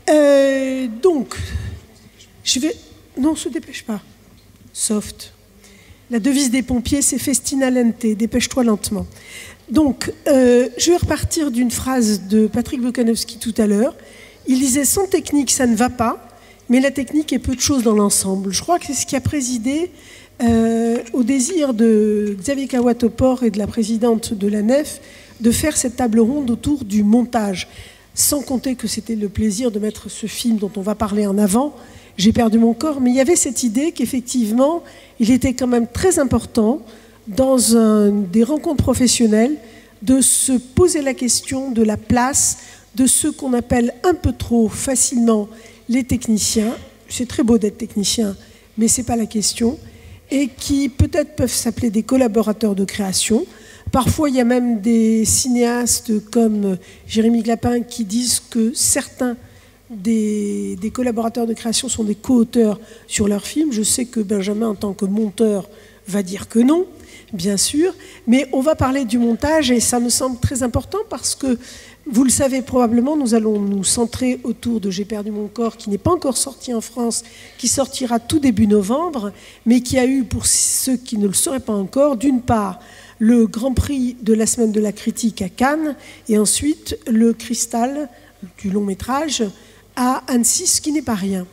Donc, je vais... Non, se dépêche pas. Soft. La devise des pompiers, c'est festina lente, dépêche-toi lentement. Donc, je vais repartir d'une phrase de Patrick Bokanowski tout à l'heure. Il disait « Sans technique, ça ne va pas, mais la technique est peu de choses dans l'ensemble ». Je crois que c'est ce qui a présidé au désir de Xavier Kawatopor et de la présidente de la Nef de faire cette table ronde autour du montage. Sans compter que c'était le plaisir de mettre ce film dont on va parler en avant, J'ai perdu mon corps, mais il y avait cette idée qu'effectivement, il était quand même très important dans des rencontres professionnelles de se poser la question de la place de ceux qu'on appelle un peu trop facilement les techniciens. C'est très beau d'être technicien, mais ce n'est pas la question. Et qui peut-être peuvent s'appeler des collaborateurs de création. Parfois, il y a même des cinéastes comme Jérémy Clapin qui disent que certains des collaborateurs de création sont des co-auteurs sur leurs films. Je sais que Benjamin, en tant que monteur, va dire que non, bien sûr. Mais on va parler du montage et ça me semble très important parce que, vous le savez probablement, nous allons nous centrer autour de J'ai perdu mon corps, qui n'est pas encore sorti en France, qui sortira tout début novembre, mais qui a eu, pour ceux qui ne le sauraient pas encore, d'une part, le Grand Prix de la Semaine de la Critique à Cannes, et ensuite le Cristal du long métrage à Annecy, ce qui n'est pas rien.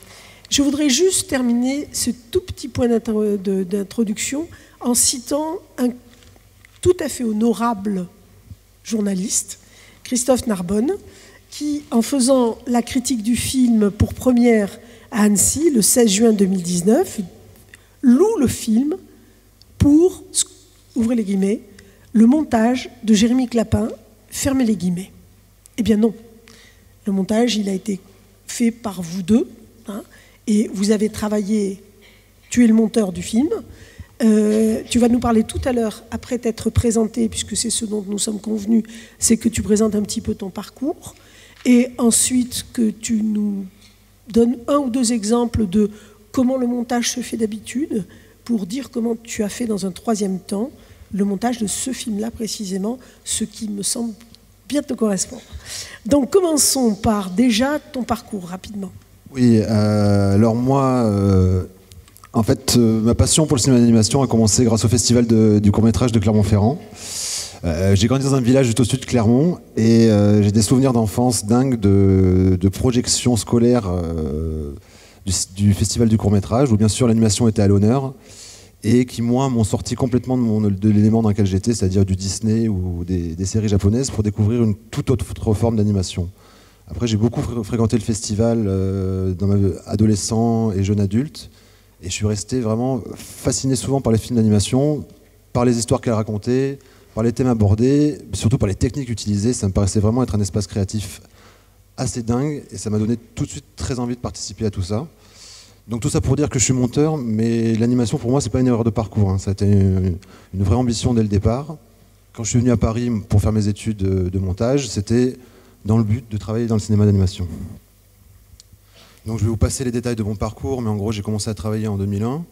Je voudrais juste terminer ce tout petit point d'introduction en citant un tout à fait honorable journaliste, Christophe Narbonne, qui, en faisant la critique du film pour première à Annecy, le 16 juin 2019, loue le film pour, ouvrez les guillemets, le montage de Jérémy Clapin, fermez les guillemets. Eh bien non. Le montage, il a été fait par vous deux, hein, et vous avez travaillé, tu es le monteur du film. Tu vas nous parler tout à l'heure, après t'être présenté, puisque c'est ce dont nous sommes convenus, c'est que tu présentes un petit peu ton parcours, et ensuite que tu nous donnes un ou deux exemples de comment le montage se fait d'habitude, pour dire comment tu as fait dans un troisième temps le montage de ce film-là précisément, ce qui me semble bien te correspondre. Donc commençons par déjà ton parcours, rapidement. Oui, alors moi... En fait, ma passion pour le cinéma d'animation a commencé grâce au festival du court-métrage de Clermont-Ferrand. J'ai grandi dans un village juste au-dessus de Clermont et j'ai des souvenirs d'enfance dingues de projections scolaires du festival du court-métrage, où bien sûr l'animation était à l'honneur et qui, moi, m'ont sorti complètement de l'élément dans lequel j'étais, c'est-à-dire du Disney ou des séries japonaises, pour découvrir une toute autre forme d'animation. Après, j'ai beaucoup fréquenté le festival dans ma adolescent et jeune adulte. Et je suis resté vraiment fasciné souvent par les films d'animation, par les histoires qu'elles racontaient, par les thèmes abordés, surtout par les techniques utilisées. Ça me paraissait vraiment être un espace créatif assez dingue et ça m'a donné tout de suite très envie de participer à tout ça. Donc tout ça pour dire que je suis monteur, mais l'animation pour moi c'est pas une erreur de parcours, hein. Ça a été une vraie ambition dès le départ. Quand je suis venu à Paris pour faire mes études de montage, c'était dans le but de travailler dans le cinéma d'animation. Donc je vais vous passer les détails de mon parcours, mais en gros j'ai commencé à travailler en 2001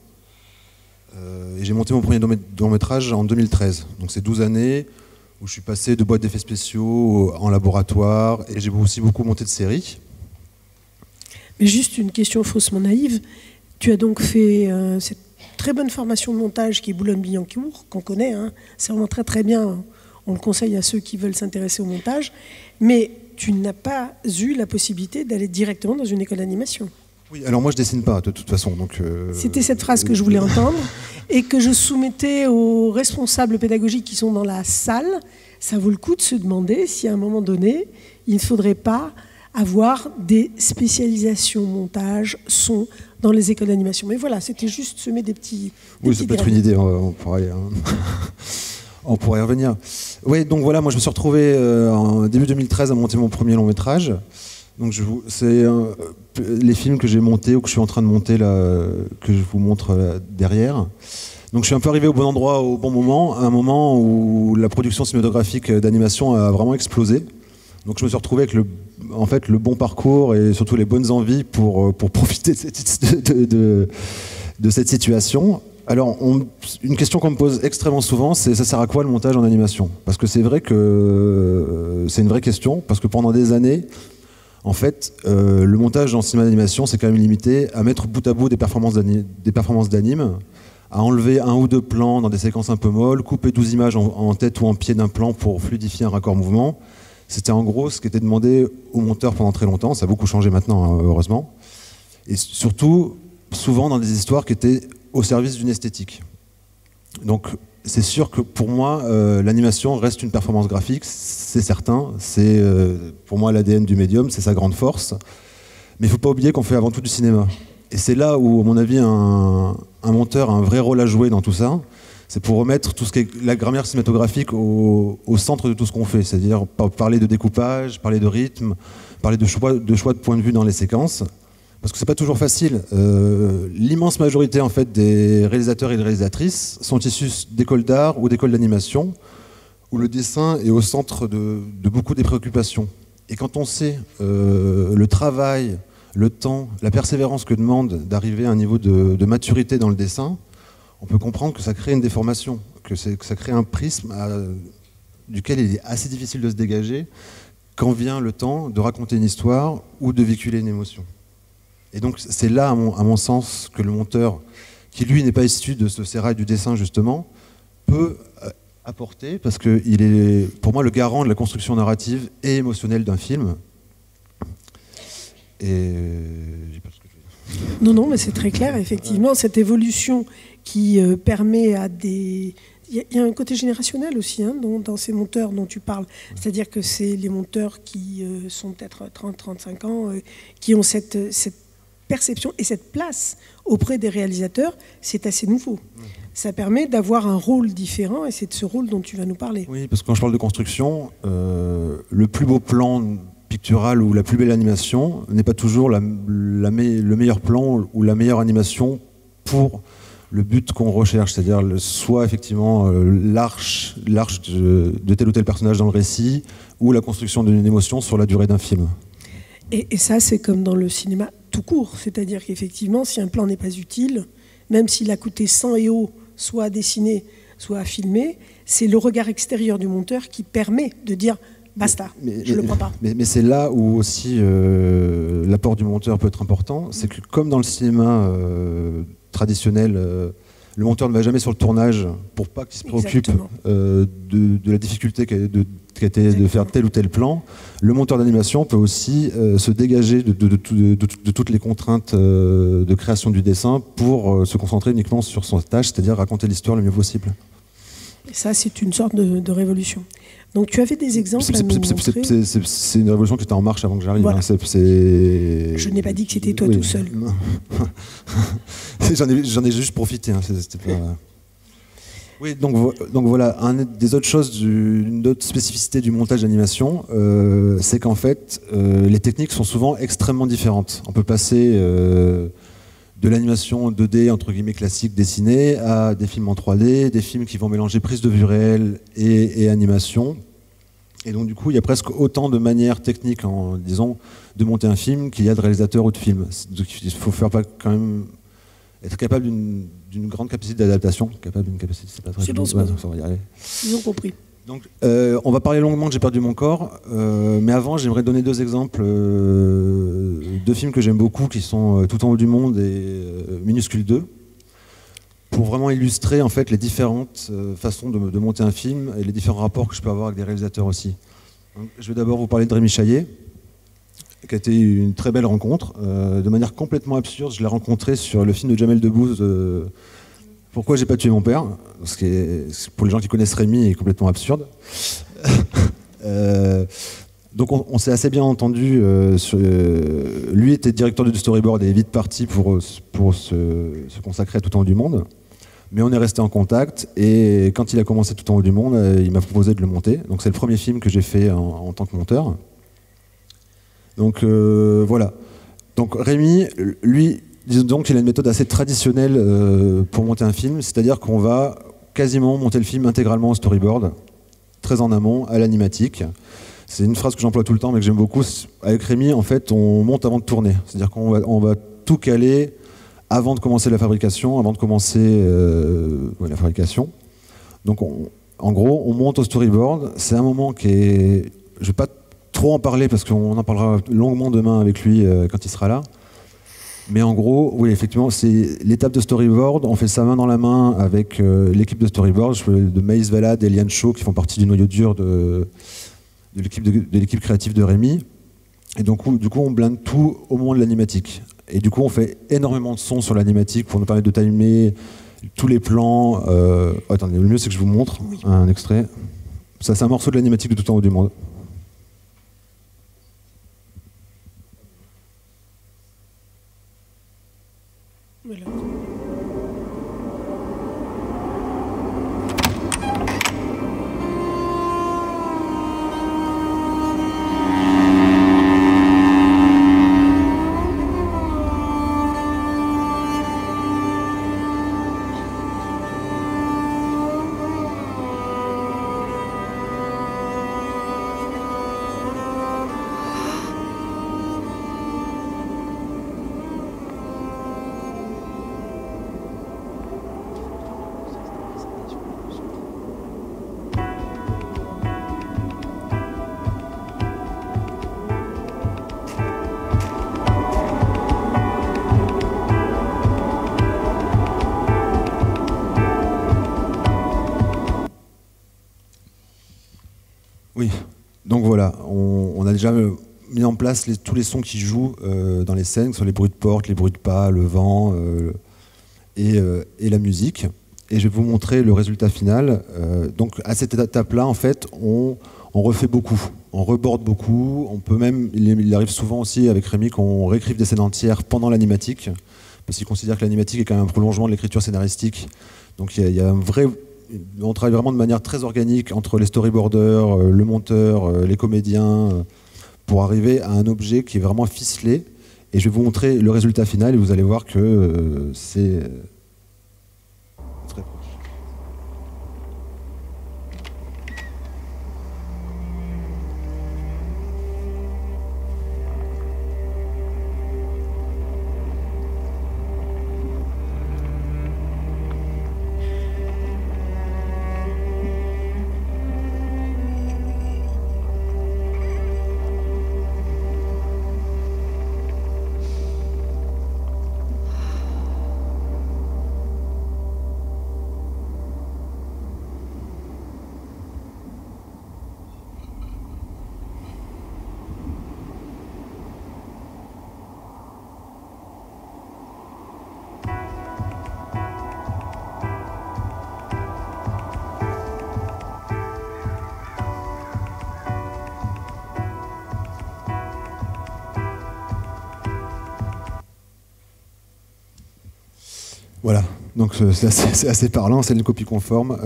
et j'ai monté mon premier long-métrage en 2013. Donc c'est 12 années où je suis passé de boîtes d'effets spéciaux en laboratoire et j'ai aussi beaucoup monté de séries. Mais juste une question faussement naïve, tu as donc fait cette très bonne formation de montage qui est Boulogne-Billancourt, qu'on connaît, hein. C'est vraiment très très bien, on le conseille à ceux qui veulent s'intéresser au montage, mais tu n'as pas eu la possibilité d'aller directement dans une école d'animation. Oui, alors moi je dessine pas de toute façon. C'était cette phrase que je voulais entendre et que je soumettais aux responsables pédagogiques qui sont dans la salle. Ça vaut le coup de se demander si à un moment donné, il ne faudrait pas avoir des spécialisations montage, son dans les écoles d'animation. Mais voilà, c'était juste semer des petits... Oui, ça peut être une idée, on pourrait... On pourrait y revenir. Oui, donc voilà, moi je me suis retrouvé en début 2013 à monter mon premier long métrage. Donc c'est les films que j'ai montés ou que je suis en train de monter là, que je vous montre là, derrière. Donc je suis un peu arrivé au bon endroit au bon moment, à un moment où la production cinématographique d'animation a vraiment explosé. Donc je me suis retrouvé avec le bon parcours et surtout les bonnes envies pour profiter de cette situation. Alors, une question qu'on me pose extrêmement souvent, c'est ça sert à quoi le montage en animation? Parce que c'est vrai que c'est une vraie question, parce que pendant des années, En fait, le montage en cinéma d'animation, c'est quand même limité à mettre bout à bout des performances d'anime, à enlever 1 ou 2 plans dans des séquences un peu molles, couper 12 images en tête ou en pied d'un plan pour fluidifier un raccord mouvement. C'était en gros ce qui était demandé aux monteurs pendant très longtemps. Ça a beaucoup changé maintenant, hein, heureusement. Et surtout, souvent dans des histoires qui étaient au service d'une esthétique. Donc, c'est sûr que pour moi, l'animation reste une performance graphique, c'est certain. C'est pour moi l'ADN du médium, c'est sa grande force. Mais il ne faut pas oublier qu'on fait avant tout du cinéma. Et c'est là où, à mon avis, un monteur a un vrai rôle à jouer dans tout ça. C'est pour remettre tout ce qui est la grammaire cinématographique au centre de tout ce qu'on fait. C'est-à-dire parler de découpage, parler de rythme, parler de choix de point de vue dans les séquences. Parce que c'est pas toujours facile. L'immense majorité en fait des réalisateurs et des réalisatrices sont issus d'écoles d'art ou d'écoles d'animation, où le dessin est au centre de beaucoup des préoccupations. Et quand on sait le travail, le temps, la persévérance que demande d'arriver à un niveau de maturité dans le dessin, on peut comprendre que ça crée une déformation, que ça crée un prisme duquel il est assez difficile de se dégager quand vient le temps de raconter une histoire ou de véhiculer une émotion. Et donc c'est là, à mon sens, que le monteur, qui lui n'est pas issu de ce sérail du dessin justement, peut apporter, parce qu'il est pour moi le garant de la construction narrative et émotionnelle d'un film. Et j'ai pas ce que je veux dire. Non, mais c'est très clair, effectivement, cette évolution qui permet à des... Il y a un côté générationnel aussi hein, dans ces monteurs dont tu parles. C'est-à-dire que c'est les monteurs qui sont peut-être 30-35 ans, qui ont cette perception et cette place auprès des réalisateurs, c'est assez nouveau. Ça permet d'avoir un rôle différent et c'est de ce rôle dont tu vas nous parler. Oui, parce que quand je parle de construction, le plus beau plan pictural ou la plus belle animation n'est pas toujours le meilleur plan ou la meilleure animation pour le but qu'on recherche, c'est-à-dire soit effectivement l'arche de tel ou tel personnage dans le récit ou la construction d'une émotion sur la durée d'un film. Et ça, c'est comme dans le cinéma tout court, c'est-à-dire qu'effectivement, si un plan n'est pas utile, même s'il a coûté 100 €, soit à dessiner, soit à filmer, c'est le regard extérieur du monteur qui permet de dire basta, je ne le crois pas. Mais c'est là où aussi l'apport du monteur peut être important, c'est que comme dans le cinéma traditionnel, le monteur ne va jamais sur le tournage pour pas qu'il se préoccupe de la difficulté qu'a été de faire tel ou tel plan. Le monteur d'animation peut aussi se dégager de toutes les contraintes de création du dessin pour se concentrer uniquement sur son tâche, c'est-à-dire raconter l'histoire le mieux possible. Et ça, c'est une sorte de révolution. Donc tu avais des exemples à nous montrer. C'est une révolution qui était en marche avant que j'arrive. Voilà. Hein. Je n'ai pas dit que c'était toi tout seul. J'en ai juste profité. Hein. C'était pas... Oui, donc voilà, des autres choses, une autre spécificité du montage d'animation, c'est qu'en fait, les techniques sont souvent extrêmement différentes. On peut passer de l'animation 2D, entre guillemets, classique dessinée, à des films en 3D, des films qui vont mélanger prise de vue réelle et animation. Et donc du coup, il y a presque autant de manières techniques, disons, de monter un film qu'il y a de réalisateurs ou de films. Donc, il faut faire quand même être capable d'une grande capacité d'adaptation. Capable d'une capacité, c'est pas très bon, ça va y arriver. Ils ont compris. Donc, on va parler longuement de J'ai perdu mon corps, mais avant, j'aimerais donner 2 exemples de films que j'aime beaucoup, qui sont Tout en haut du monde et Minuscule 2, pour vraiment illustrer en fait les différentes façons de monter un film et les différents rapports que je peux avoir avec des réalisateurs aussi. Donc, je vais d'abord vous parler de Rémi Chaillet, qui a été une très belle rencontre. De manière complètement absurde, je l'ai rencontré sur le film de Jamel Debbouze, Pourquoi j'ai pas tué mon père, ce qui est, pour les gens qui connaissent Rémi, est complètement absurde. Donc on s'est assez bien entendu. Lui était directeur du storyboard et est vite parti pour se consacrer à Tout en haut du monde. Mais on est resté en contact et quand il a commencé Tout en haut du monde, il m'a proposé de le monter. Donc c'est le premier film que j'ai fait en tant que monteur. Donc voilà. Donc Rémi, lui, disons qu'il a une méthode assez traditionnelle pour monter un film, c'est-à-dire qu'on va quasiment monter le film intégralement au storyboard, très en amont, à l'animatique. C'est une phrase que j'emploie tout le temps mais que j'aime beaucoup. Avec Rémi, en fait, on monte avant de tourner. C'est-à-dire qu'on va tout caler avant de commencer la fabrication, avant de commencer la fabrication. Donc en gros, on monte au storyboard. C'est un moment qui est... Je ne vais pas trop en parler parce qu'on en parlera longuement demain avec lui quand il sera là. Mais en gros, oui, effectivement, c'est l'étape de storyboard. On fait ça main dans la main avec l'équipe de storyboard, de Maïs Valade et Eliane Shaw, qui font partie du noyau dur de l'équipe créative de Rémi. Et donc, du coup, on blinde tout au moment de l'animatique. Et du coup, on fait énormément de sons sur l'animatique pour nous permettre de timer tous les plans. Attendez, le mieux, c'est que je vous montre un extrait. Ça, c'est un morceau de l'animatique de Tout en haut du monde. Voilà. Oui, donc voilà, on a déjà mis en place tous les sons qui jouent dans les scènes, que ce soit les bruits de porte, les bruits de pas, le vent et la musique. Et je vais vous montrer le résultat final. Donc à cette étape-là, en fait, on refait beaucoup, on reborde beaucoup. On peut même, il arrive souvent aussi avec Rémi qu'on réécrive des scènes entières pendant l'animatique, parce qu'il considère que l'animatique est quand même un prolongement de l'écriture scénaristique. Donc il y a un vrai... On travaille vraiment de manière très organique entre les storyboarders, le monteur, les comédiens, pour arriver à un objet qui est vraiment ficelé. Et je vais vous montrer le résultat final et vous allez voir que c'est très proche. Voilà, donc c'est assez parlant, c'est une copie conforme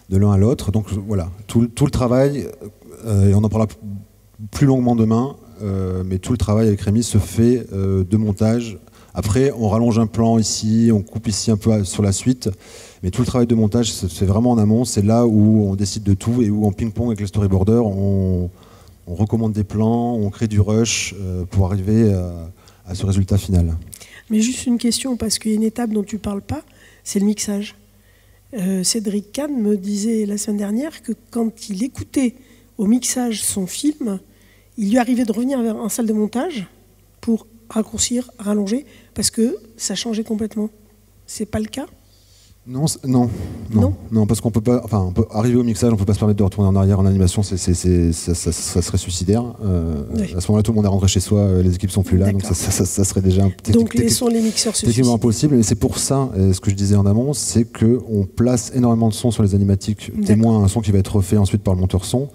de l'un à l'autre. Donc voilà, tout le travail, et on en parlera plus longuement demain, mais tout le travail avec Rémi se fait de montage. Après, on rallonge un plan ici, on coupe ici un peu sur la suite, mais tout le travail de montage se fait vraiment en amont. C'est là où on décide de tout et où en ping-pong avec les storyboarders, on recommande des plans, on crée du rush pour arriver à ce résultat final. Mais juste une question, parce qu'il y a une étape dont tu ne parles pas, c'est le mixage. Cédric Kahn me disait la semaine dernière que quand il écoutait au mixage son film, il lui arrivait de revenir en salle de montage pour raccourcir, rallonger, parce que ça changeait complètement. C'est pas le cas ? Non, parce qu'on peut pas. Enfin, on peut arriver au mixage, on peut pas se permettre de retourner en arrière en animation. Ça serait suicidaire. Oui. À ce moment-là, tout le monde est rentré chez soi, les équipes sont plus là, donc ça serait déjà donc laissons les mixeurs se techniquement impossible. Et c'est pour ça, ce que je disais en amont, c'est que on place énormément de sons sur les animatiques témoins, un son qui va être refait ensuite par le monteur son,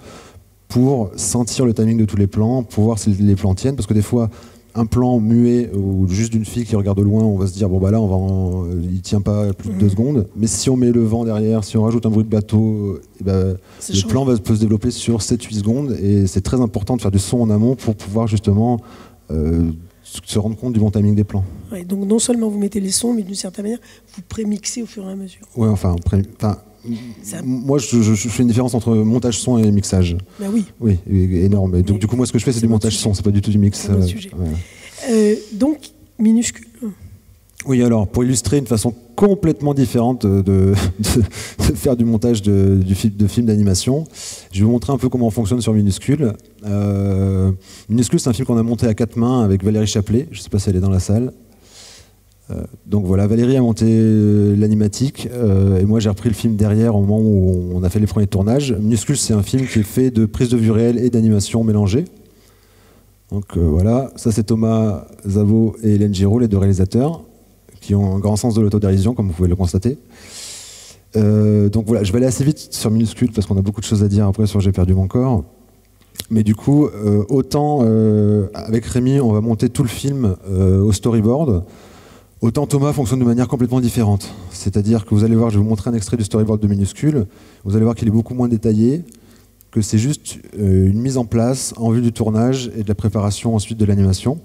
pour sentir le timing de tous les plans, pour voir si les plans tiennent, parce que des fois. Un plan muet ou juste d'une fille qui regarde de loin, on va se dire bon bah là il tient pas plus de 2 secondes. Mais si on met le vent derrière, si on rajoute un bruit de bateau, le plan peut se développer sur 7-8 secondes et c'est très important de faire du son en amont pour pouvoir justement se rendre compte du bon timing des plans. Ouais, donc non seulement vous mettez les sons, mais d'une certaine manière vous prémixez au fur et à mesure. Ouais, moi, je fais une différence entre montage son et mixage. Bah oui. Oui, énorme. Et donc, du coup, moi, ce que je fais, c'est du montage son, c'est pas du tout du mix. Donc, minuscule. Oui, alors, pour illustrer une façon complètement différente de faire du montage de films d'animation. Je vais vous montrer un peu comment on fonctionne sur Minuscule. Minuscule, c'est un film qu'on a monté à 4 mains avec Valérie Chaplet. Je ne sais pas si elle est dans la salle. Donc voilà, Valérie a monté l'animatique et moi j'ai repris le film derrière au moment où on a fait les premiers tournages. Minuscule, c'est un film qui est fait de prise de vue réelle et d'animation mélangée. Donc voilà, ça c'est Thomas Zavo et Hélène Giraud, les deux réalisateurs, qui ont un grand sens de l'autodérision, comme vous pouvez le constater. Donc voilà, je vais aller assez vite sur Minuscule parce qu'on a beaucoup de choses à dire après sur J'ai perdu mon corps. Mais du coup, autant avec Rémi, on va monter tout le film au storyboard. Autant Thomas fonctionne de manière complètement différente. C'est-à-dire que vous allez voir, je vais vous montrer un extrait du storyboard de Minuscule, vous allez voir qu'il est beaucoup moins détaillé, que c'est juste une mise en place en vue du tournage et de la préparation ensuite de l'animation.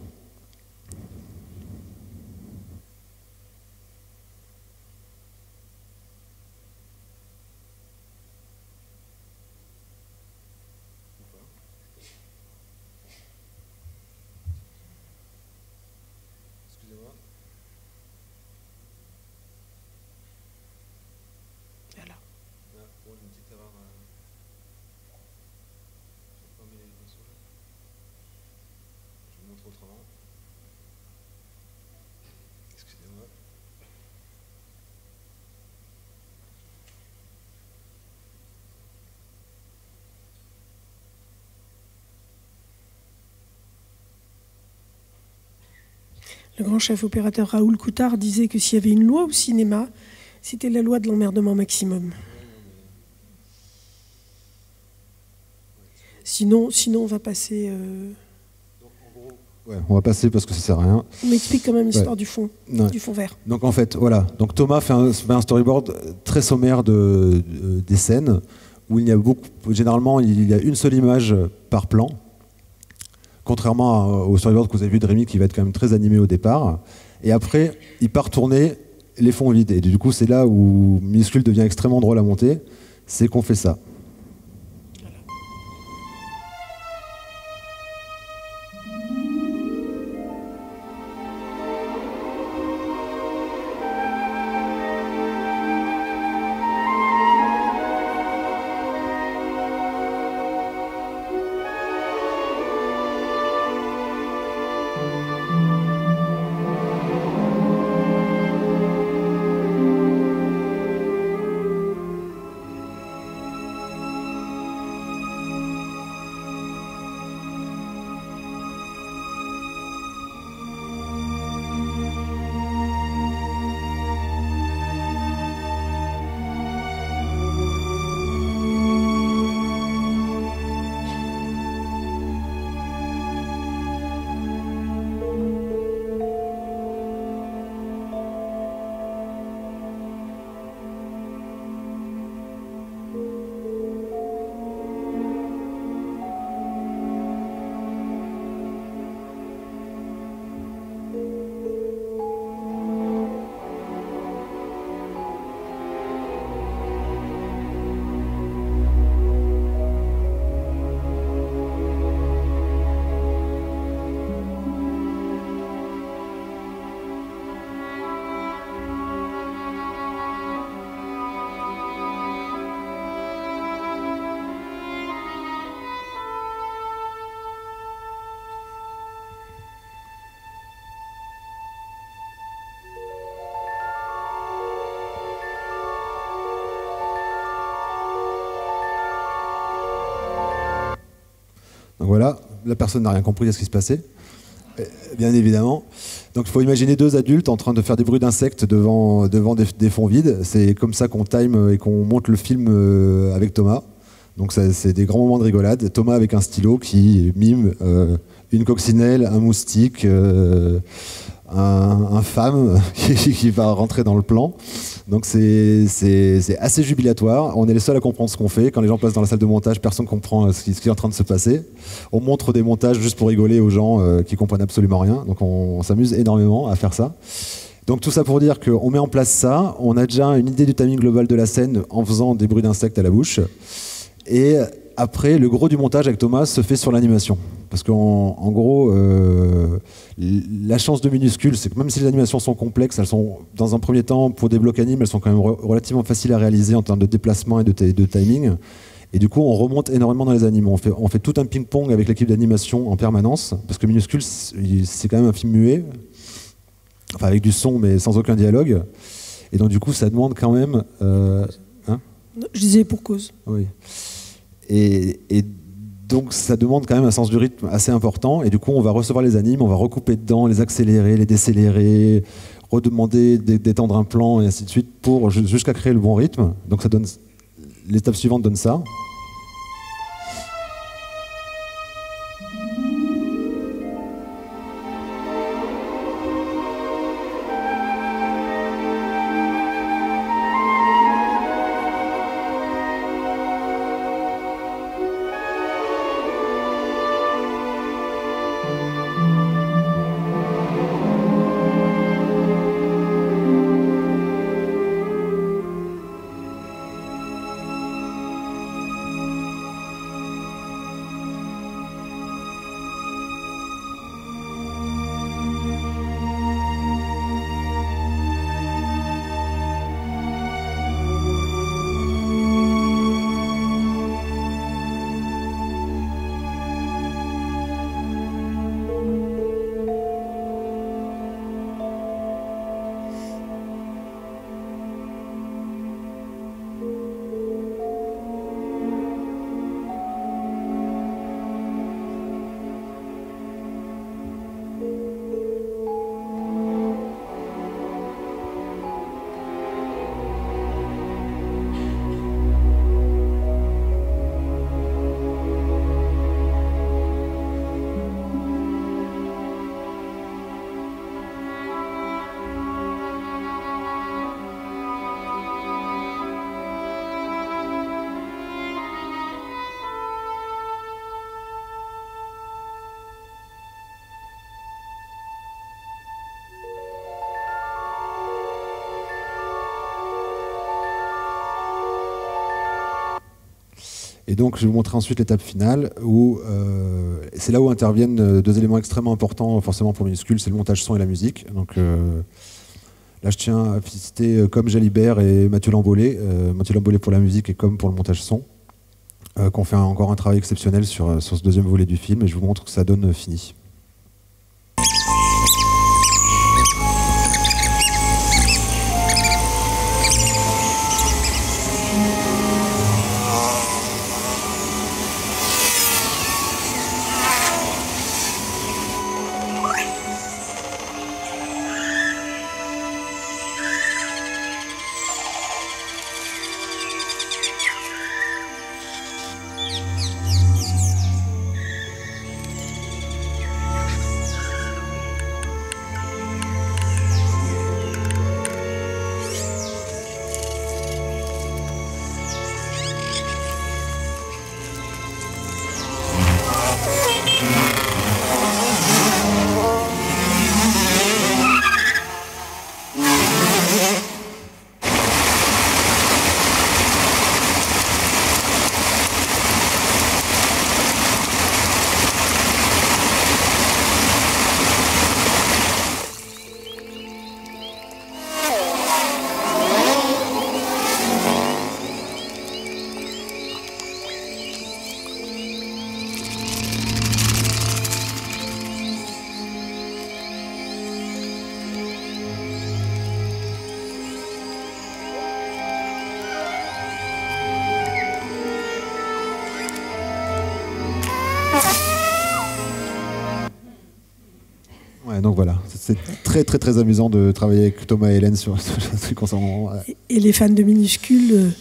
Le grand chef opérateur Raoul Coutard disait que s'il y avait une loi au cinéma, c'était la loi de l'emmerdement maximum. Sinon on va passer... Ouais, on va passer parce que ça sert à rien. On m'explique quand même l'histoire du fond vert. Donc en fait, voilà. Donc Thomas fait un storyboard très sommaire des scènes où il y a généralement il y a une seule image par plan. Contrairement au storyboard que vous avez vu de Rémi qui va être quand même très animé au départ. Et après, il part tourner les fonds vides. Et du coup, c'est là où Minuscule devient extrêmement drôle à monter. C'est qu'on fait ça. Donc voilà, la personne n'a rien compris à ce qui se passait, bien évidemment. Donc il faut imaginer deux adultes en train de faire des bruits d'insectes devant des fonds vides. C'est comme ça qu'on time et qu'on monte le film avec Thomas. Donc c'est des grands moments de rigolade. Thomas avec un stylo qui mime une coccinelle, un moustique, un femme qui va rentrer dans le plan. Donc c'est assez jubilatoire. On est les seuls à comprendre ce qu'on fait. Quand les gens passent dans la salle de montage, personne ne comprend ce qui est en train de se passer. On montre des montages juste pour rigoler aux gens qui comprennent absolument rien. Donc on s'amuse énormément à faire ça. Donc tout ça pour dire qu'on met en place ça. On a déjà une idée du timing global de la scène en faisant des bruits d'insectes à la bouche. Et après, le gros du montage avec Thomas se fait sur l'animation. Parce qu'en gros, la chance de Minuscule, c'est que même si les animations sont complexes, elles sont, dans un premier temps, pour des blocs animes, elles sont quand même relativement faciles à réaliser en termes de déplacement et de timing. Et du coup, on remonte énormément dans les animes. On fait tout un ping-pong avec l'équipe d'animation en permanence, parce que Minuscule, c'est quand même un film muet, enfin avec du son, mais sans aucun dialogue. Et donc, du coup, ça demande quand même... Je disais pour cause. Oui. Et donc ça demande quand même un sens du rythme assez important, et du coup on va recevoir les animes, on va recouper dedans, les accélérer, les décélérer, redemander d'étendre un plan et ainsi de suite pour jusqu'à créer le bon rythme. Donc ça donne, l'étape suivante donne ça. Et donc, je vais vous montrer ensuite l'étape finale, où c'est là où interviennent deux éléments extrêmement importants, forcément pour Minuscule, c'est le montage son et la musique. Donc là, je tiens à féliciter comme Jalibert et Mathieu Lambolé pour la musique et comme pour le montage son, qui ont fait encore un travail exceptionnel sur ce deuxième volet du film, et je vous montre que ça donne fini. Ouais, donc voilà, c'est très très très amusant de travailler avec Thomas et Hélène sur ce truc concernant. Et les fans de Minuscule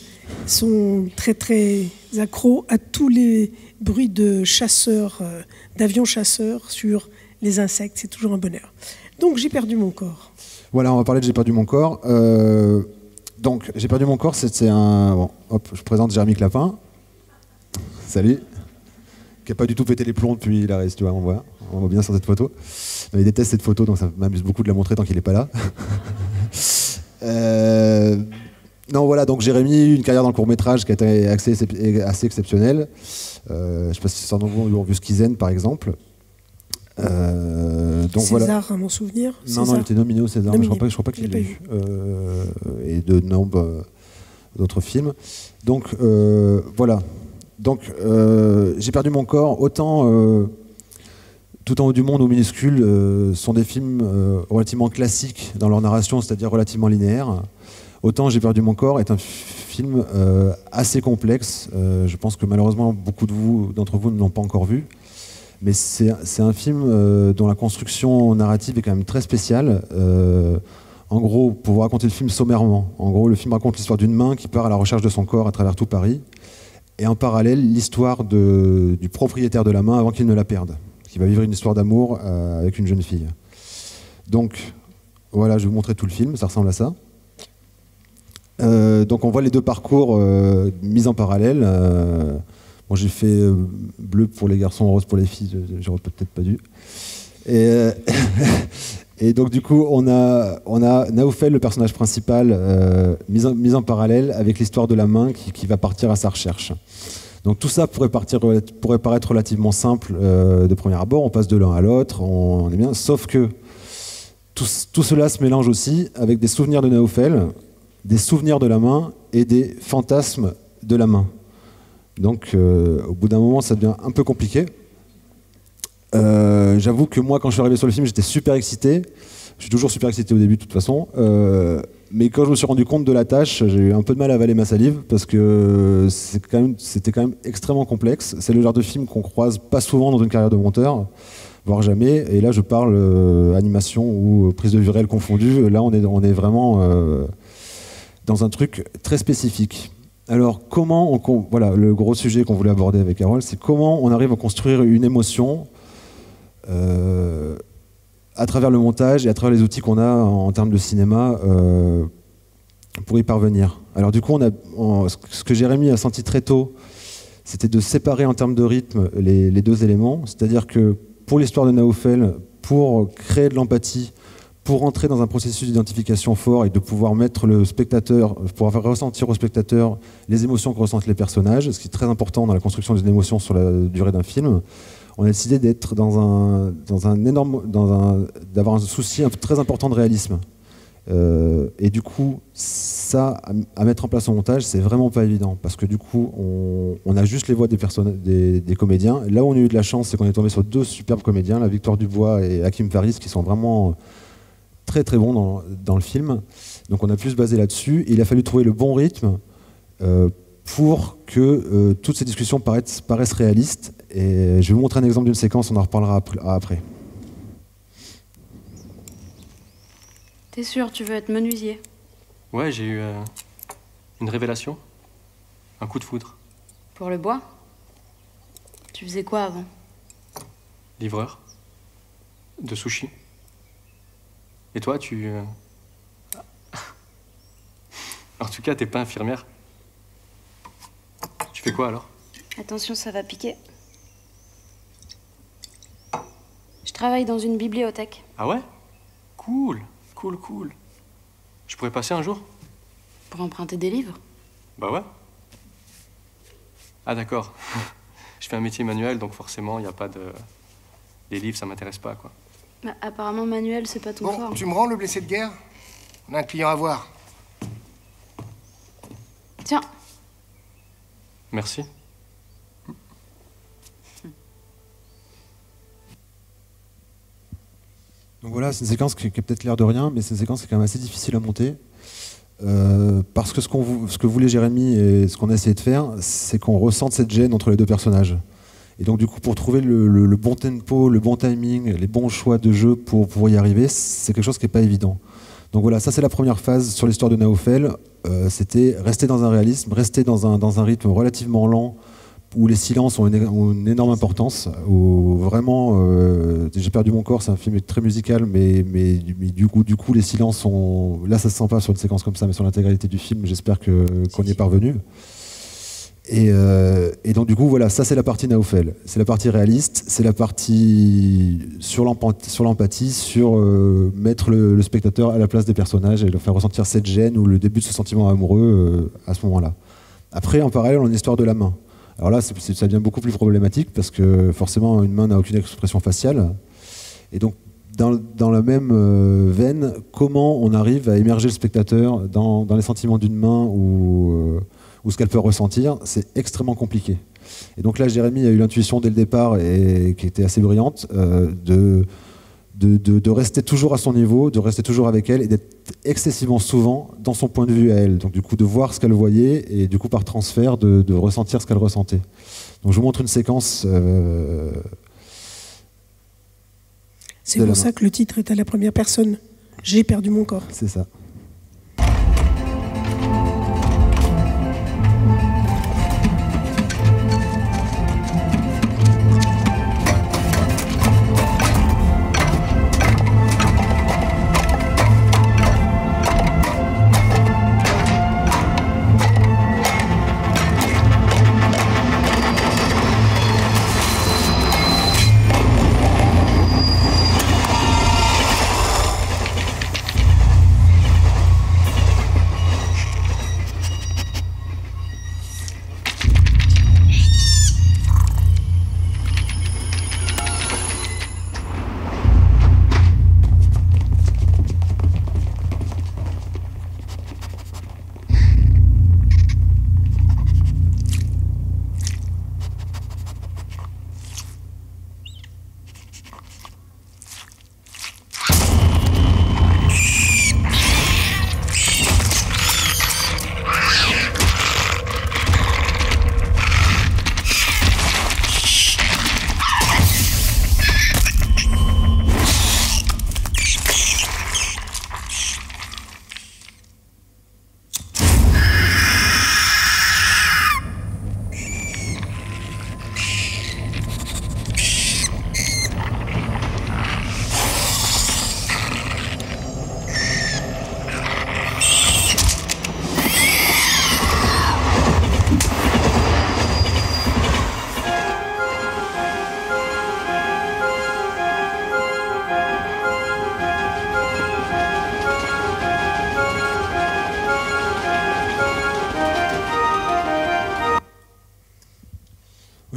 sont très très accros à tous les bruits de chasseurs, d'avions chasseurs sur les insectes. C'est toujours un bonheur. Donc j'ai perdu mon corps. Voilà, on va parler de J'ai perdu mon corps. Donc J'ai perdu mon corps, c'est un. Bon, hop, je présente Jérémy Clapin. Salut. Qui n'a pas du tout pété les plombs depuis la race, tu vois, on voit bien sur cette photo. Mais il déteste cette photo, donc ça m'amuse beaucoup de la montrer tant qu'il n'est pas là. Non, voilà, donc Jérémy, une carrière dans le court-métrage qui a été assez exceptionnelle. Je ne sais pas si certains d'entre vous ont vu Skizen, par exemple. Donc César, voilà. À mon souvenir. Non, il était nominé au César, mais je ne crois pas qu'il l'ait eu. Et de nombreux d'autres films. Donc, voilà. Donc, J'ai perdu mon corps, autant Tout en haut du monde ou Minuscule sont des films relativement classiques dans leur narration, c'est-à-dire relativement linéaires. Autant J'ai perdu mon corps est un film assez complexe. Je pense que malheureusement beaucoup d'entre vous ne l'ont pas encore vu. Mais c'est un film dont la construction narrative est quand même très spéciale. En gros, pour vous raconter le film sommairement, en gros, le film raconte l'histoire d'une main qui part à la recherche de son corps à travers tout Paris. Et en parallèle, l'histoire du propriétaire de la main avant qu'il ne la perde, qui va vivre une histoire d'amour avec une jeune fille. Donc, voilà, je vais vous montrer tout le film, ça ressemble à ça. Donc on voit les deux parcours mis en parallèle. Bon, j'ai fait bleu pour les garçons, rose pour les filles, j'aurais peut-être pas dû. Et donc du coup, on a Naoufel, le personnage principal, mis en parallèle avec l'histoire de la main qui va partir à sa recherche. Donc tout ça pourrait paraître relativement simple de premier abord, on passe de l'un à l'autre, on est bien, sauf que tout cela se mélange aussi avec des souvenirs de Naoufel, des souvenirs de la main et des fantasmes de la main. Donc au bout d'un moment, ça devient un peu compliqué. J'avoue que moi, quand je suis arrivé sur le film, j'étais super excité. Je suis toujours super excité au début, de toute façon. Mais quand je me suis rendu compte de la tâche, j'ai eu un peu de mal à avaler ma salive parce que c'était quand même extrêmement complexe. C'est le genre de film qu'on croise pas souvent dans une carrière de monteur, voire jamais. Et là, je parle animation ou prise de vue réelle confondue. Là, on est vraiment dans un truc très spécifique. Alors, voilà, le gros sujet qu'on voulait aborder avec Carole, c'est comment on arrive à construire une émotion à travers le montage et à travers les outils qu'on a en termes de cinéma pour y parvenir. Alors du coup, ce que Jérémy a senti très tôt, c'était de séparer en termes de rythme les deux éléments. C'est-à-dire que pour l'histoire de Naoufel, pour créer de l'empathie, pour entrer dans un processus d'identification fort et de pouvoir mettre le spectateur, pour faire ressentir au spectateur les émotions que ressentent les personnages, ce qui est très important dans la construction d'une émotion sur la durée d'un film, on a décidé d'être d'avoir un souci très important de réalisme. Et du coup, ça, à mettre en place au montage, c'est vraiment pas évident, parce que du coup, on a juste les voix des comédiens. Là où on a eu de la chance, c'est qu'on est tombé sur deux superbes comédiens, la Victoire Dubois et Hakim Faris, qui sont vraiment très très bons dans le film. Donc on a pu se baser là-dessus. Il a fallu trouver le bon rythme pour que toutes ces discussions paraissent réalistes. Et je vais vous montrer un exemple d'une séquence, on en reparlera après. T'es sûr, tu veux être menuisier? Ouais, j'ai eu une révélation. Un coup de foudre. Pour le bois? Tu faisais quoi avant? Livreur. De sushi. Et toi, En tout cas, t'es pas infirmière. Tu fais quoi alors? Attention, ça va piquer. Je travaille dans une bibliothèque. Ah ouais? Cool. Cool. Je pourrais passer un jour? Pour emprunter des livres? Bah ouais. Ah d'accord. Je fais un métier manuel, donc forcément, il n'y a pas de... Les livres, ça m'intéresse pas, quoi. Bah, apparemment, manuel, c'est pas ton fort. Bon, tu me rends le blessé de guerre? On a un client à voir. Tiens. Merci. Donc voilà, c'est une séquence qui a peut-être l'air de rien, mais c'est une séquence qui est quand même assez difficile à monter. Parce que ce que voulait Jérémy et ce qu'on a essayé de faire, c'est qu'on ressente cette gêne entre les deux personnages. Et donc du coup, pour trouver le bon tempo, le bon timing, les bons choix de jeu pour y arriver, c'est quelque chose qui n'est pas évident. Donc voilà, ça c'est la première phase sur l'histoire de Naoufel. C'était rester dans un réalisme, rester dans un rythme relativement lent, où les silences ont une énorme importance, où vraiment, J'ai perdu mon corps, c'est un film très musical, mais du coup les silences sont... Là ça se sent pas sur une séquence comme ça, mais sur l'intégralité du film, j'espère qu'on y est parvenu. Et donc du coup voilà, ça c'est la partie Naufel, c'est la partie réaliste, c'est la partie sur l'empathie, sur mettre le spectateur à la place des personnages et leur faire ressentir cette gêne ou le début de ce sentiment amoureux à ce moment-là. Après en parallèle on a l'histoire de la main. Alors là ça devient beaucoup plus problématique parce que forcément une main n'a aucune expression faciale et donc dans la même veine, comment on arrive à émerger le spectateur dans les sentiments d'une main ou ce qu'elle peut ressentir, c'est extrêmement compliqué. Et donc là, Jérémy a eu l'intuition dès le départ, et qui était assez brillante, de rester toujours à son niveau, de rester toujours avec elle, et d'être excessivement souvent dans son point de vue à elle. Donc du coup, de voir ce qu'elle voyait, et du coup, par transfert, de ressentir ce qu'elle ressentait. Donc je vous montre une séquence... C'est pour ça que le titre est à la première personne. J'ai perdu mon corps. C'est ça.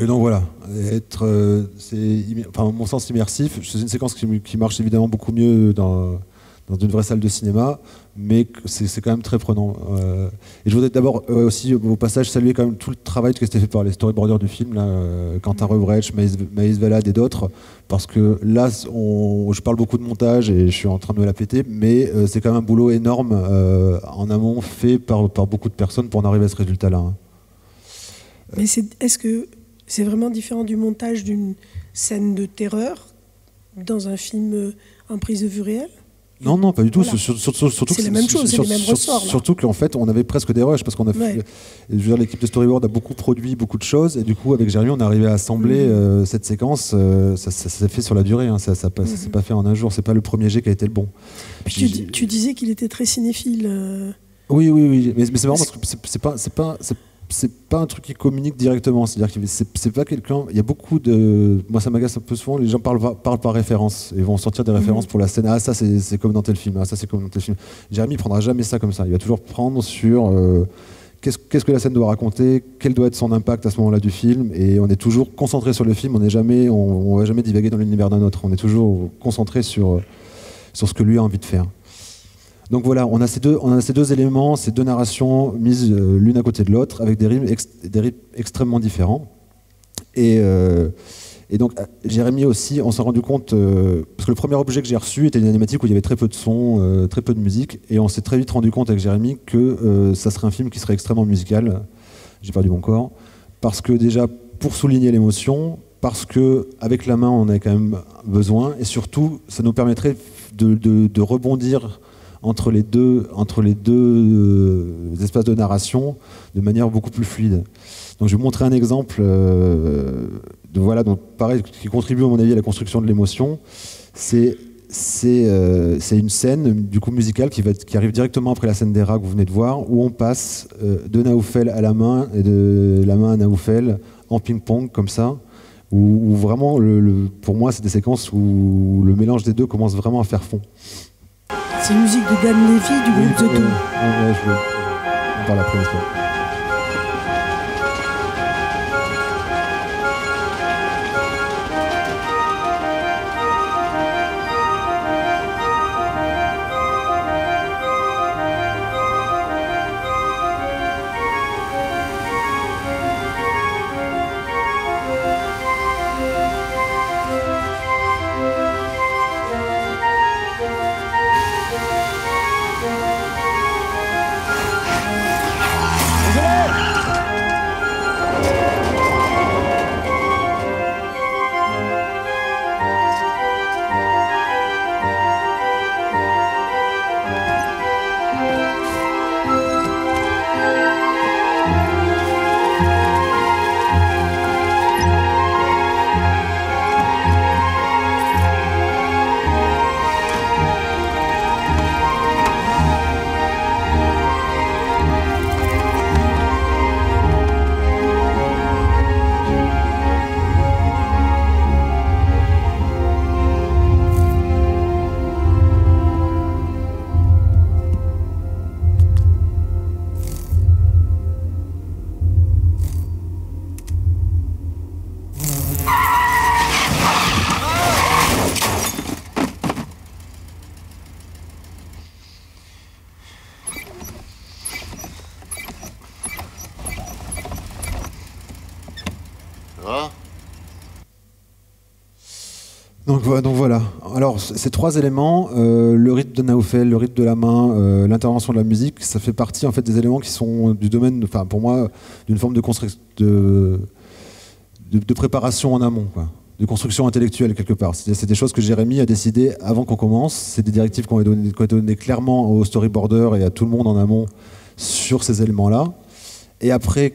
Et donc voilà, à mon sens immersif, c'est une séquence qui marche évidemment beaucoup mieux dans une vraie salle de cinéma, mais c'est quand même très prenant. Et je voudrais d'abord aussi au passage saluer quand même tout le travail qui a été fait par les storyboarders du film, là, Quentin Rebrecht, Maïs Valade et d'autres, parce que là, je parle beaucoup de montage et je suis en train de me la péter, mais c'est quand même un boulot énorme en amont fait par beaucoup de personnes pour en arriver à ce résultat-là. Hein. Mais est-ce que c'est vraiment différent du montage d'une scène de terreur dans un film en prise de vue réelle? Non, pas du tout. Voilà. Surtout c'est la même chose, c'est les mêmes ressorts. Surtout qu'en fait, on avait presque des rushs parce qu'on a fait. Je veux dire, l'équipe de storyboard a beaucoup produit beaucoup de choses et du coup, avec Jérémy, on est arrivé à assembler cette séquence. Ça s'est fait sur la durée. Hein, ça s'est pas fait en un jour. C'est pas le premier jet qui a été le bon. Puis tu disais qu'il était très cinéphile. Oui. Mais c'est marrant parce que c'est pas un truc qui communique directement. C'est-à-dire que c'est pas quelqu'un. Il y a beaucoup de. Moi, ça m'agace un peu souvent. Les gens parlent par référence. Ils vont sortir des références pour la scène. Ah, ça, c'est comme dans tel film. Ah, ça, c'est comme dans tel film. Jérémy prendra jamais ça comme ça. Il va toujours prendre sur qu'est-ce que la scène doit raconter, quel doit être son impact à ce moment-là du film. Et on est toujours concentré sur le film. On va jamais divaguer dans l'univers d'un autre. On est toujours concentré sur ce que lui a envie de faire. Donc voilà, on a ces deux éléments, ces deux narrations mises l'une à côté de l'autre, avec des rythmes extrêmement différents. Et donc, Jérémy aussi, on s'est rendu compte, parce que le premier objet que j'ai reçu était une animatique où il y avait très peu de son, très peu de musique, et on s'est très vite rendu compte avec Jérémy que ça serait un film qui serait extrêmement musical. J'ai perdu mon corps. Parce que déjà, pour souligner l'émotion, parce qu'avec la main, on en a quand même besoin, et surtout, ça nous permettrait de rebondir entre les deux espaces de narration de manière beaucoup plus fluide. Donc je vais vous montrer un exemple donc pareil, qui contribue à mon avis à la construction de l'émotion. C'est c'est une scène du coup musicale qui arrive directement après la scène des rats que vous venez de voir, où on passe de Naoufel à la main et de la main à Naoufel en ping-pong comme ça, où vraiment, pour moi, c'est des séquences où le mélange des deux commence vraiment à faire fond. C'est une musique de Dan Levy du groupe The Doors. On parle après, n'est-ce pas ? Donc voilà. Alors ces trois éléments, le rythme de Naoufel, le rythme de la main, l'intervention de la musique, ça fait partie en fait des éléments qui sont du domaine, enfin pour moi, d'une forme de préparation en amont, quoi, de construction intellectuelle quelque part. C'est des choses que Jérémy a décidé avant qu'on commence. C'est des directives qu'on a données clairement au storyboarder et à tout le monde en amont sur ces éléments-là. Et après,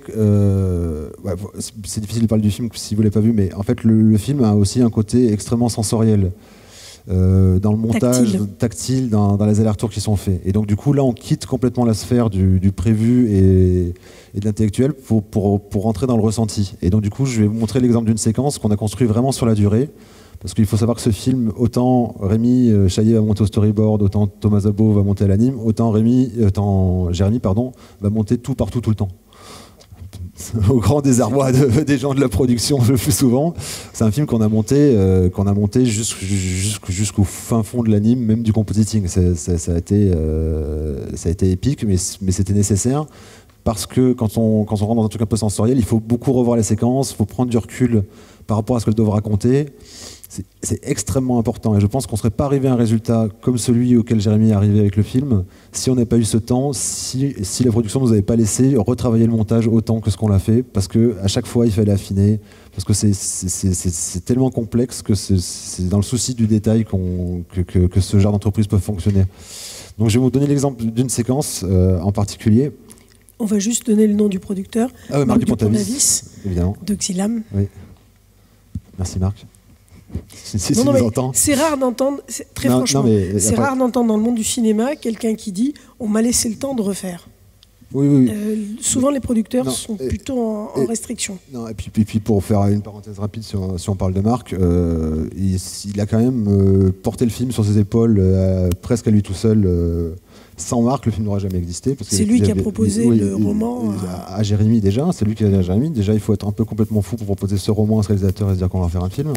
c'est difficile de parler du film si vous ne l'avez pas vu, mais en fait le film a aussi un côté extrêmement sensoriel dans le montage, tactile dans les allers-retours qui sont faits. Et donc du coup là on quitte complètement la sphère du prévu et de l'intellectuel pour rentrer dans le ressenti. Et donc du coup je vais vous montrer l'exemple d'une séquence qu'on a construite vraiment sur la durée. Parce qu'il faut savoir que ce film, autant Rémi Chaillet va monter au storyboard, autant Thomas Abo va monter à l'anime, autant Jérémy va monter tout partout tout le temps. Au grand désarroi des gens de la production le plus souvent. C'est un film qu'on a monté jusqu'au fin fond de l'anime, même du compositing. Ça a été épique, mais c'était nécessaire. Parce que quand on rentre dans un truc un peu sensoriel, il faut beaucoup revoir les séquences, il faut prendre du recul par rapport à ce qu'elles doivent raconter. C'est extrêmement important et je pense qu'on ne serait pas arrivé à un résultat comme celui auquel Jérémy est arrivé avec le film si on n'avait pas eu ce temps, si la production ne nous avait pas laissé retravailler le montage autant que ce qu'on l'a fait, parce qu'à chaque fois il fallait affiner, parce que c'est tellement complexe que c'est dans le souci du détail que ce genre d'entreprise peut fonctionner. Donc je vais vous donner l'exemple d'une séquence en particulier. On va juste donner le nom du producteur, Marc Dupont-Avis, évidemment. De Xylam. Oui. Merci Marc. C'est rare d'entendre, franchement, c'est rare d'entendre dans le monde du cinéma quelqu'un qui dit on m'a laissé le temps de refaire. Oui. Souvent les producteurs sont plutôt en restriction. Non, et puis pour faire une parenthèse rapide si on parle de Marc, il a quand même porté le film sur ses épaules presque à lui tout seul. Sans Marc, le film n'aurait jamais existé. C'est lui qui a proposé le roman à Jérémy déjà. C'est lui qui a dit à Jérémy. Déjà, il faut être un peu complètement fou pour proposer ce roman à ce réalisateur et se dire qu'on va faire un film.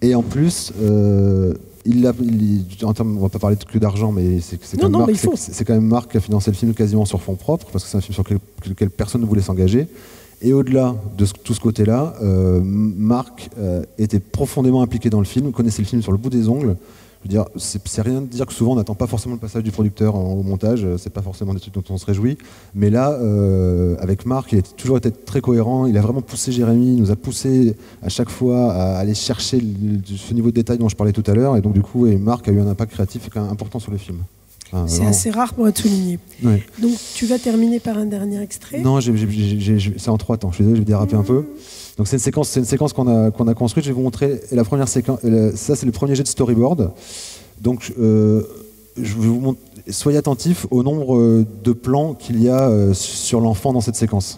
Et en plus, on va pas parler que d'argent, mais c'est quand même Marc qui a financé le film quasiment sur fonds propres, parce que c'est un film sur lequel personne ne voulait s'engager. Et au-delà de tout ce côté-là, Marc était profondément impliqué dans le film, connaissait le film sur le bout des ongles. Je veux dire, c'est rien de dire que souvent on n'attend pas forcément le passage du producteur au montage, c'est pas forcément des trucs dont on se réjouit. Mais là, avec Marc, il a toujours été très cohérent, il a vraiment poussé Jérémy, il nous a poussé à chaque fois à aller chercher ce niveau de détail dont je parlais tout à l'heure, et donc du coup, Marc a eu un impact créatif quand même important sur le film. C'est assez rare pour être souligné. Ouais. Donc tu vas terminer par un dernier extrait. Non, c'est en 3 temps, je suis désolé, je vais déraper un peu. Donc c'est une séquence qu'on a construite. Je vais vous montrer la première séquence. Ça c'est le premier jet de storyboard. Donc, je vais vous montrer. Soyez attentifs au nombre de plans qu'il y a sur l'enfant dans cette séquence.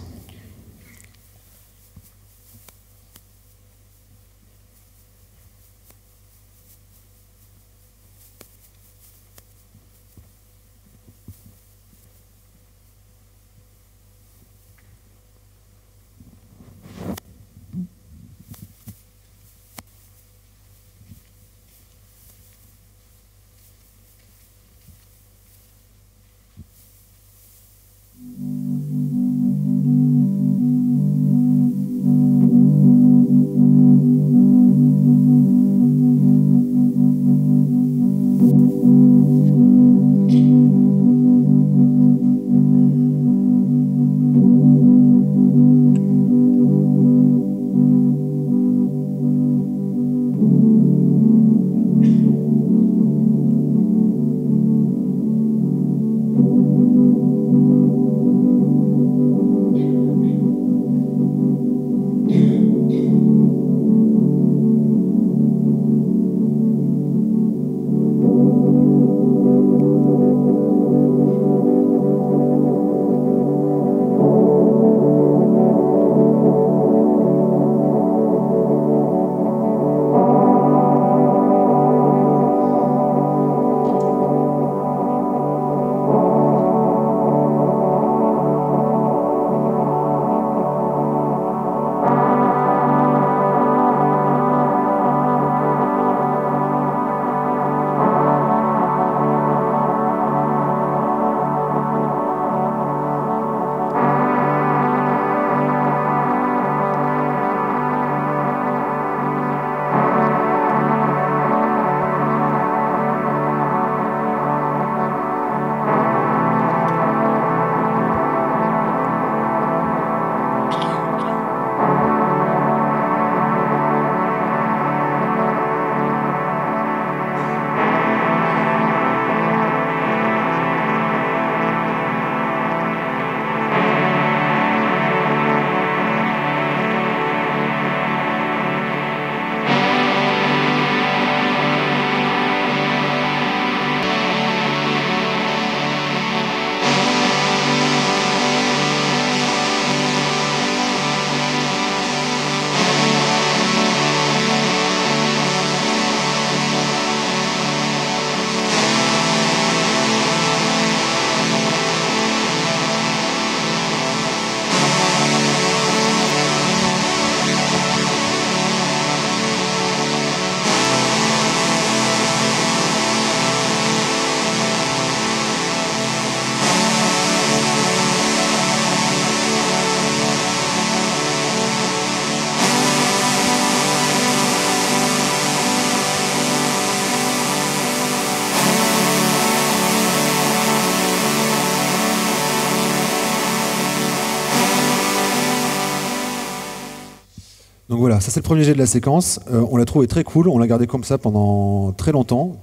Donc voilà, ça c'est le premier jet de la séquence. On l'a trouvé très cool, on l'a gardé comme ça pendant très longtemps.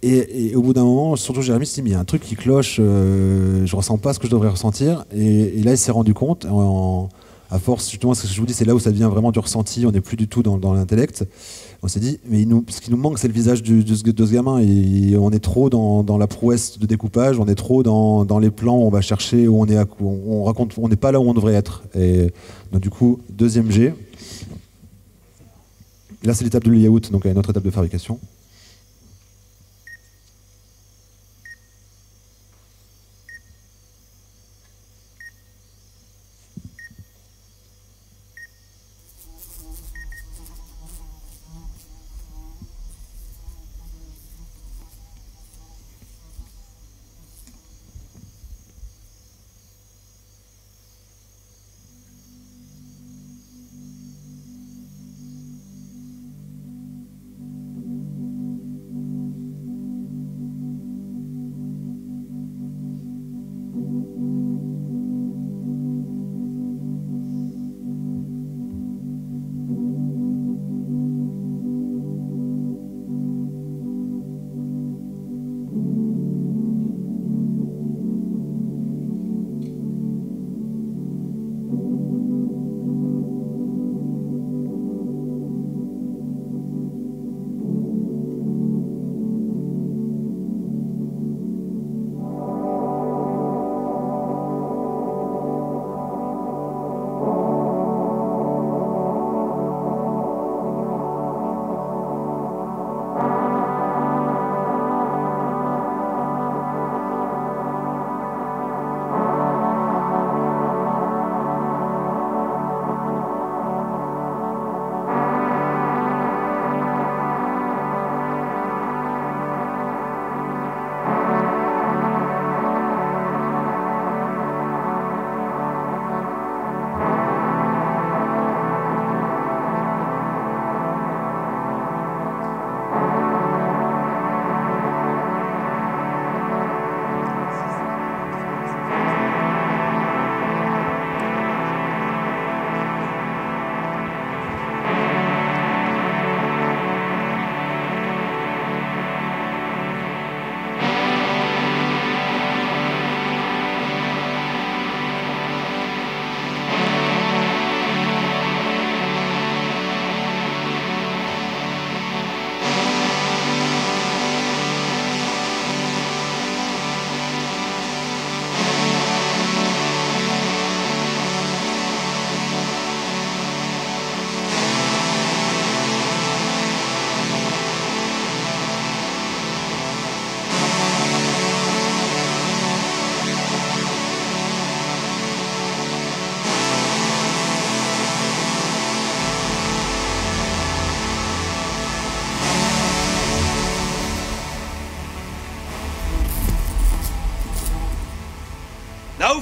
Et au bout d'un moment, surtout Jérémy s'est dit, mais il y a un truc qui cloche, je ressens pas ce que je devrais ressentir. Et là, il s'est rendu compte, à force, justement, ce que je vous dis, c'est là où ça devient vraiment du ressenti, on n'est plus du tout dans l'intellect. On s'est dit, mais ce qui nous manque, c'est le visage de ce gamin. Et on est trop dans la prouesse de découpage, on est trop dans les plans où on va chercher, où on raconte, on n'est pas là où on devrait être. Et donc, du coup, deuxième jet. Là, c'est l'étape de layout, donc il y a une autre étape de fabrication.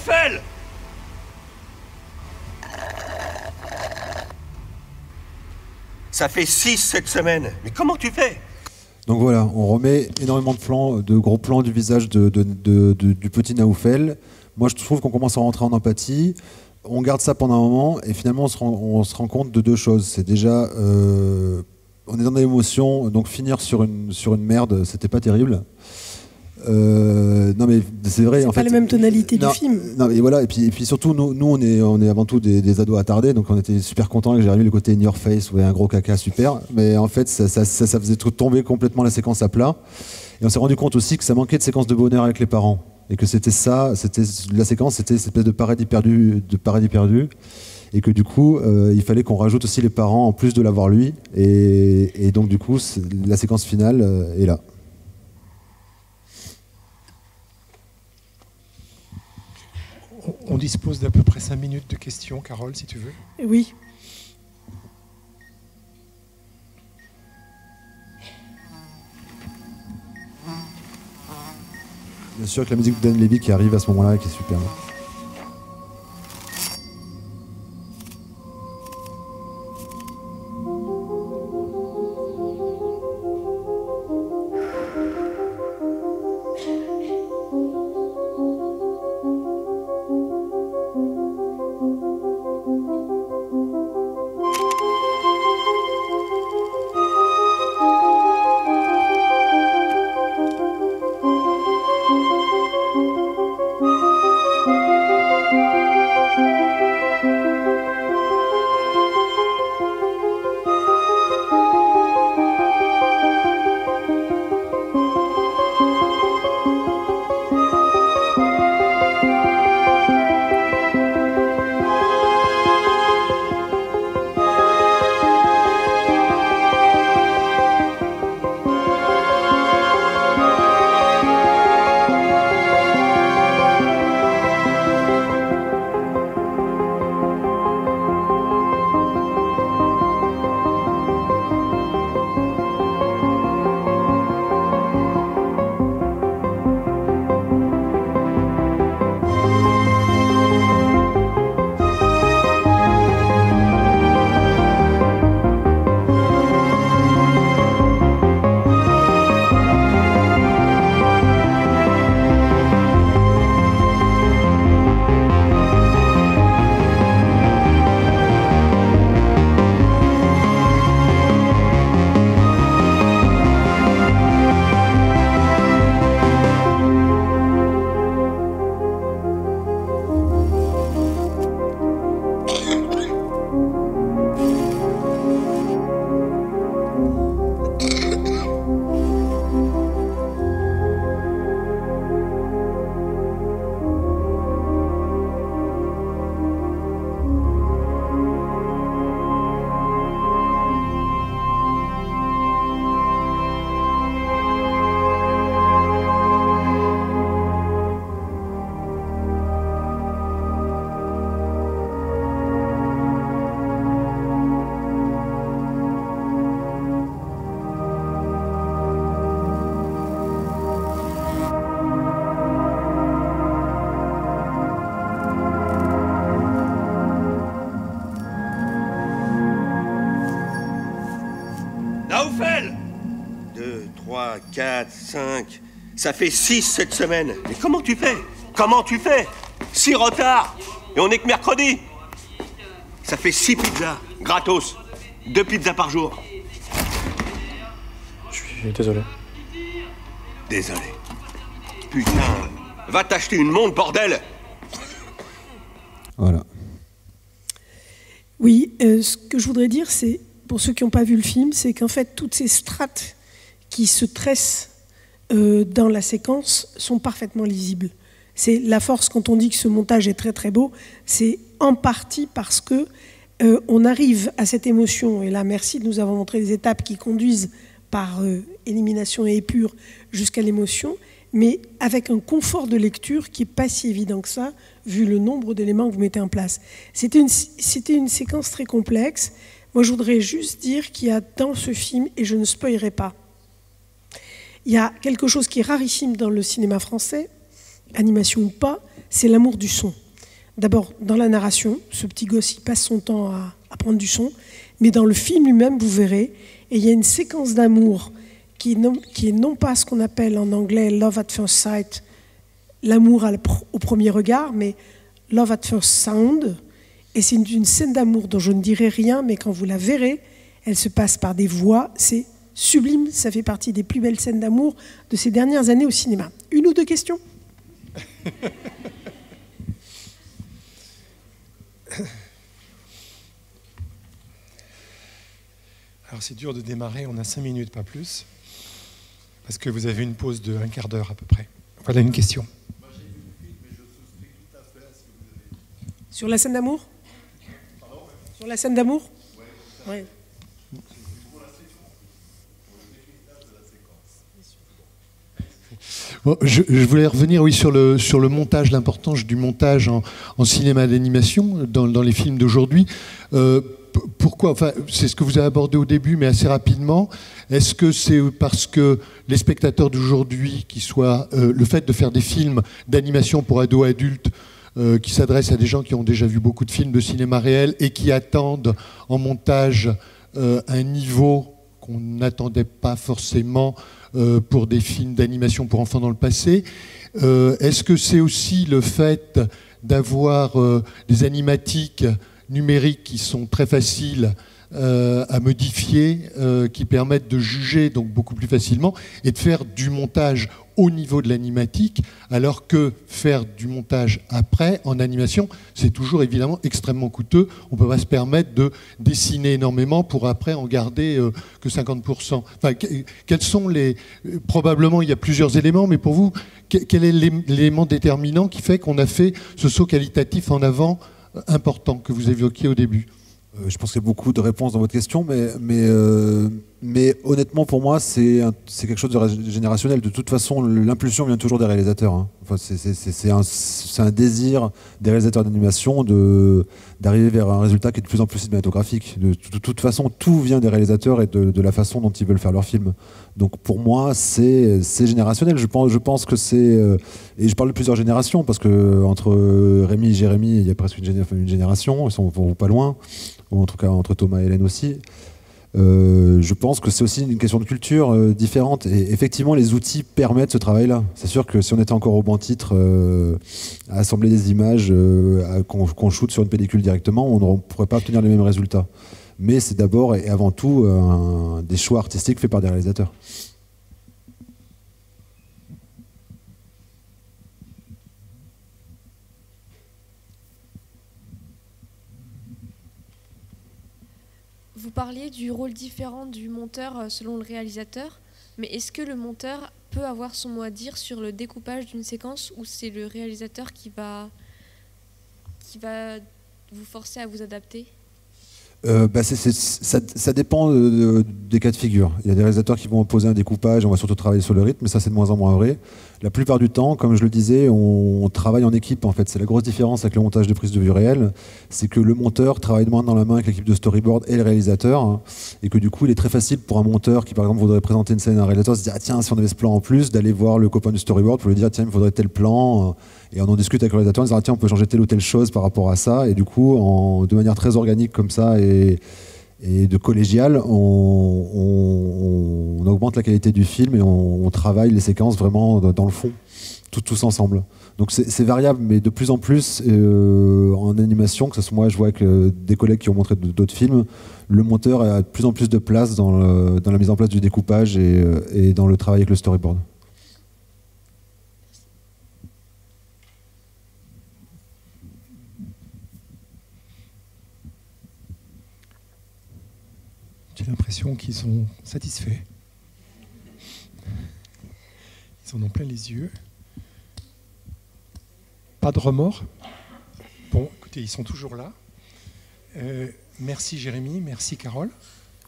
Naoufel! Ça fait 6 cette semaine. Mais comment tu fais? Donc voilà, on remet énormément de gros plans du visage du petit Naoufel. Moi, je trouve qu'on commence à rentrer en empathie. On garde ça pendant un moment et finalement, on se rend compte de deux choses. C'est déjà, on est dans l'émotion, donc finir sur une merde, c'était pas terrible. Non mais c'est vrai, en fait. C'est pas la même tonalité du film. Non et voilà, et puis surtout nous on est avant tout des ados attardés, donc on était super contents que j'ai arrivé le côté in your face, ouais, un gros caca super, mais en fait ça faisait tomber complètement la séquence à plat, et on s'est rendu compte aussi que ça manquait de séquence de bonheur avec les parents, et que c'était la séquence, c'était cette espèce de paradis perdu, et que du coup il fallait qu'on rajoute aussi les parents en plus de l'avoir lui, et donc du coup la séquence finale est là. On dispose d'à peu près 5 minutes de questions, Carole, si tu veux. Oui. Bien sûr que la musique de Dan Levy qui arrive à ce moment-là, qui est super. Naoufel! 2, 3, 4, 5... Ça fait 6 cette semaine. Mais comment tu fais? Comment tu fais? 6 retards! Et on n'est que mercredi! Ça fait 6 pizzas, gratos. 2 pizzas par jour. Je suis désolé. Désolé. Putain, va t'acheter une montre, bordel! Voilà. Oui, ce que je voudrais dire, c'est, pour ceux qui n'ont pas vu le film, c'est qu'en fait, toutes ces strates qui se tressent dans la séquence sont parfaitement lisibles. C'est la force quand on dit que ce montage est très très beau, c'est en partie parce que on arrive à cette émotion, et là merci de nous avoir montré les étapes qui conduisent par élimination et épure jusqu'à l'émotion, mais avec un confort de lecture qui n'est pas si évident que ça, vu le nombre d'éléments que vous mettez en place. C'était une séquence très complexe. Moi, je voudrais juste dire qu'il y a dans ce film, et je ne spoilerai pas, il y a quelque chose qui est rarissime dans le cinéma français, animation ou pas, c'est l'amour du son. D'abord, dans la narration, ce petit gosse, il passe son temps à prendre du son, mais dans le film lui-même, vous verrez, et il y a une séquence d'amour qui est non pas ce qu'on appelle en anglais « love at first sight », l'amour au premier regard, mais « love at first sound ». Et c'est une scène d'amour dont je ne dirai rien, mais quand vous la verrez, elle se passe par des voix, c'est sublime, ça fait partie des plus belles scènes d'amour de ces dernières années au cinéma. Une ou deux questions ? Alors c'est dur de démarrer, on a 5 minutes, pas plus, parce que vous avez une pause de 1/4 d'heure à peu près. Voilà une question. Moi j'ai vu le film, mais je souscris tout à fait à ce que vous avez dit. Sur la scène d'amour ? Pardon ? Sur la scène d'amour ? Oui, ouais. Pour la séquence, pour le décryptage de la séquence. Bon, je voulais revenir sur le montage, l'importance du montage en cinéma d'animation dans les films d'aujourd'hui. Pourquoi, enfin, c'est ce que vous avez abordé au début, mais assez rapidement. Est-ce que c'est parce que les spectateurs d'aujourd'hui, le fait de faire des films d'animation pour ados et adultes, qui s'adressent à des gens qui ont déjà vu beaucoup de films de cinéma réel et qui attendent en montage un niveau qu'on n'attendait pas forcément pour des films d'animation pour enfants dans le passé. Est-ce que c'est aussi le fait d'avoir des animatiques numériques qui sont très faciles à modifier, qui permettent de juger donc beaucoup plus facilement et de faire du montage au niveau de l'animatique, alors que faire du montage après en animation, c'est toujours évidemment extrêmement coûteux. On ne peut pas se permettre de dessiner énormément pour après en garder que 50%. Enfin, quels sont probablement il y a plusieurs éléments, mais pour vous, quel est l'élément déterminant qui fait qu'on a fait ce saut qualitatif en avant important que vous évoquiez au début? Je pense qu'il y a beaucoup de réponses dans votre question, mais honnêtement, pour moi, c'est quelque chose de générationnel. De toute façon, l'impulsion vient toujours des réalisateurs. Hein. Enfin, c'est un désir des réalisateurs d'animation d'arriver vers un résultat qui est de plus en plus cinématographique. De toute façon, tout vient des réalisateurs et de la façon dont ils veulent faire leurs films. Donc pour moi, c'est générationnel. Je pense que c'est... et je parle de plusieurs générations, parce que entre Rémi et Jérémy, il y a presque une génération, ils sont pas loin. Ou en tout cas entre Thomas et Hélène aussi. Je pense que c'est aussi une question de culture différente. Et effectivement, les outils permettent ce travail-là. C'est sûr que si on était encore au banc titre à assembler des images qu'on shoot sur une pellicule directement, on ne pourrait pas obtenir les mêmes résultats. Mais c'est d'abord et avant tout des choix artistiques faits par des réalisateurs. Vous parliez du rôle différent du monteur selon le réalisateur, mais est-ce que le monteur peut avoir son mot à dire sur le découpage d'une séquence, ou c'est le réalisateur qui va vous forcer à vous adapter ? Ça dépend des cas de figure. Il y a des réalisateurs qui vont opposer un découpage, on va surtout travailler sur le rythme, mais ça c'est de moins en moins vrai. La plupart du temps, comme je le disais, on travaille en équipe en fait. C'est la grosse différence avec le montage de prise de vue réelle, c'est que le monteur travaille de main dans la main avec l'équipe de storyboard et le réalisateur, hein, et que du coup il est très facile pour un monteur qui par exemple voudrait présenter une scène à un réalisateur, se dire ah tiens si on avait ce plan en plus, d'aller voir le copain du storyboard pour lui dire tiens il me faudrait tel plan, et on en discute avec le réalisateur en disant ah, tiens on peut changer telle ou telle chose par rapport à ça, et du coup de manière très organique comme ça et de collégial, on augmente la qualité du film et on travaille les séquences vraiment dans le fond, tous ensemble. Donc c'est variable, mais de plus en plus en animation, que ce soit moi je vois avec des collègues qui ont montré d'autres films, le monteur a de plus en plus de place dans la mise en place du découpage et dans le travail avec le storyboard. J'ai l'impression qu'ils sont satisfaits. Ils en ont plein les yeux. Pas de remords. Bon, écoutez, ils sont toujours là. Merci Jérémy, merci Carole.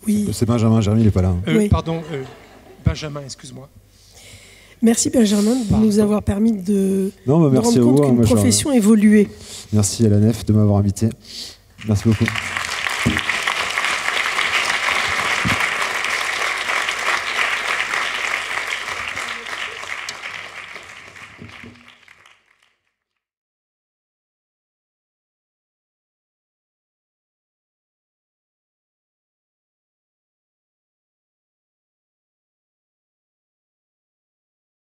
Oui. C'est Benjamin, Jérémy il n'est pas là. Oui. Pardon, Benjamin, excuse-moi. Merci Benjamin de nous avoir permis de merci rendre compte à vous, qu'une profession évoluait. Merci à la Nef de m'avoir invité. Merci beaucoup.